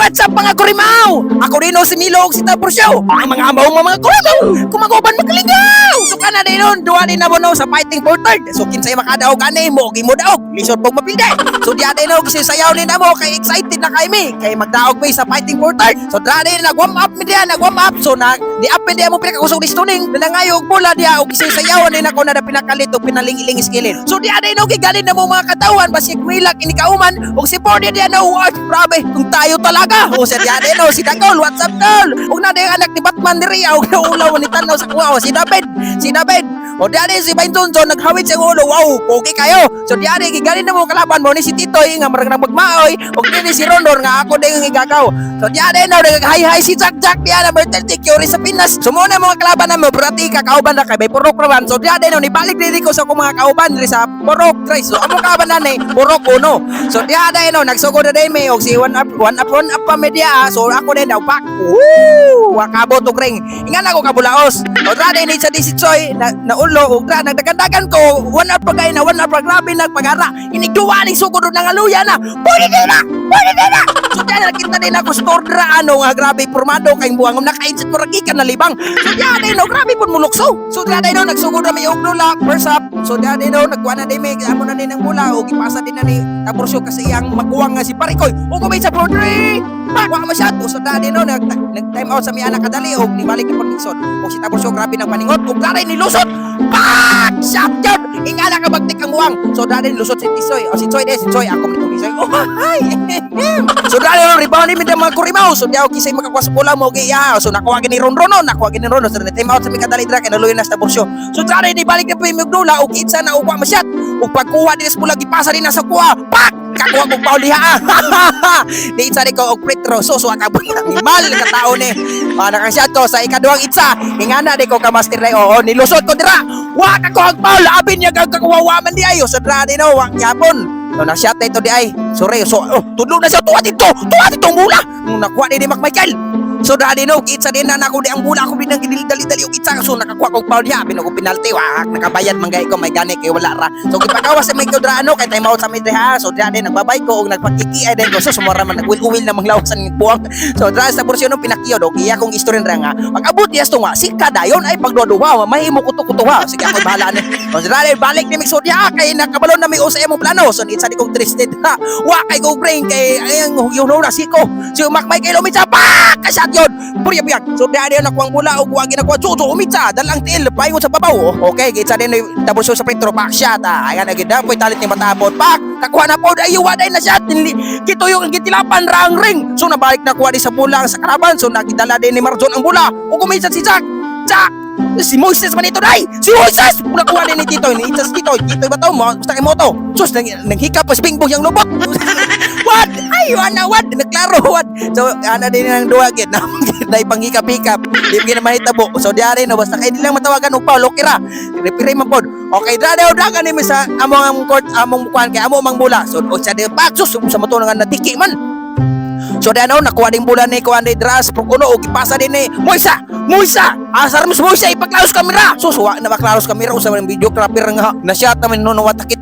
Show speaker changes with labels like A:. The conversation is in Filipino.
A: What's up mga kurimaw? Ako rin si Milo og si Tapursyo. Ang mga amaw mga kurimaw. Kumagoban magkalingaw. So kana din nun, duwa din na mo no, sa fighting for third. So kinsay makadaog ani mo, gi mo daog. Lisod pong mapilde. So di ate no, kasi sayaw ni na mo, kay excited na kay mi. Kay magdaog mi sa fighting for third. So dali nag-warm up mi diya, nag-warm up. So di apel diya mo pinakakusog ni Stuning. Nalangayo og bola diya, og kisay sayawan din ako na pinakalit og pinaling-iling skillin. So di ate no, gigalin na mo mga katawan, basig milak ini kauman. Og si Pordy diya no, grabe, kung tayo talaga. O si ate no, si Dagol, what's up Dol? Og na diya anak ni Batman diri, og naulaw ni tanaw sa kuwa. O si David. O dali si Bainton so naghawid sa ulo. Wow, okay kayo. So dali gigalin na mo kalaban mo ni si Titoy nga marag magmaoy. Og dili si Rondon nga ako din igagaw. So dali na hi si Jack diya na Bertelti Curie sa Pinas. So muna mga kalaban na mo brati ka kauban na kay may purok raman. So dali na ni balik diri ko sa akong mga kauban diri sa purok tres. So amo kauban na ni purok uno. So dali no nagsugod na din may og si one up pa media. So ako din daw pak. Woo! Wakabot og ring. Ingan ako kabulaos. O dali ni sa Disitsoy na ulo og nagdagandagan ko one up pagay na one up grabe nagpagara. Inigduwa ni sugod ng aluya na. Pwede na. So dali nakita din ako store dra ano nga grabe formado kay buang naka-insit ko ragikan na libang. So dali no grabe pud mulukso. So dali no nagsugod na may og lula first up. So dali no nagkuha na din may amo na din ang bola og ipasa din na ni Tapursyo kasi ang magkuwang nga si Parikoy. Og kumay sa floor 3. Wa masyado. So dali no nag time out sa mi anak kadali og nibalik ni Parkinson. Og si Tapursyo grabe nang paningot og daray ni lusot. Pak! Shot yun! Ingala ka magtik ang buwang. So dali lusot si Tisoy. O si Choy de, si Choy. Ako nito Tisoy. Oh, hi! So dali no rebound ni mga kurimaw. So diyaw kisay makakuha sa pula mo. So nakuha gini Ron-Rono. So time out sa mi kadali dra kay naluyo na sa Tapursyo. So dali ni balik ni Pimigdula og kitsa na ugwa masyat. Og pagkuha din sa pula gipasa din na sa kuha. Pak! Kakuha kong pauliha. Di itsa di ko og pretro. So suwa ka ni mal ka tao ni. Nakasyat ko sa ikaduhang itsa. Ingana di ko ka master day. Oo, nilusot ko dira. Wa ka ko ang paul. Abin niya kakawawa man di ayo. Sa dra di no, wak yapon. No nasyat na ito di ay. Sorry. So tudlo na siya. Tuwa dito ang mula. Nung nakuha ni Mac Michael. So dali no, kitsa din na ako di ang bula ko din ang dali-dali og kitsa so nakakuha kog foul niya binog penalty wa nakabayad man gay ko may gani kay wala ra. So gipagawas sa may kudrano kay time out sa midre ha. So dali nagbabay ko og nagpakiki ay den ko so sumora man nagwil-uwil na manglawasan ng buwang. So dali sa porsyon no pinakiyod og iya kong istorya ra nga. Pag-abot dias to nga si kadayon ay pagduduwa mahimo kuto-kutuha. Sige ako bahala ni. So dali balik ni Mixod ya kay nakabalon na may usa imong plano. So itsa di kong twisted ha. Wa kay go brain kay ayang you know na siko. Si Mac Michael umitsa pa kasat yun. Purya-purya. So dahil yun nakuha ang bula o huwag nakuha. So umitsa. Dalang til. Pahingon sa babaw. Okay. Kitsa din Tapursyo sa pretro. Pak shot. Ayan na ganda. Po'y talit ni matapot. Pak. Kakuha na po. Ayaw waday na shot. Kito yung gitilapan rang ring. So nabalik na kuha din sa bula sa karaban. So nakidala din ni Marzon ang bula. O kumitsa si Jack. Si Moises man ito day. Si Moises. Nakuha din ni Tito. Titoy ba ito? Basta kay Moto. Sus. Nanghikap pa spingbog yung lubot. What? Ay, what? Nagklaro, what? So, din ng duwa, na panghikap-hikap. Di mo na mahitabo. So, diari, no, basta kayo nilang matawagan ng Paulo, kira. Repiray man po. Okay, daw ni sa among court, among mukuhan, kaya among mula. So, sa di patsos, sa matunangan na tiki man. So, diano, nakuha din bulan ni Kuan de Dras, Prokuno, o kipasa din ni Moisa! Asar mo si Moisa, ipaklaros kamera! So, suwa na baklaros kamera, usap ng videographer nga, nasyat naman noon, watakit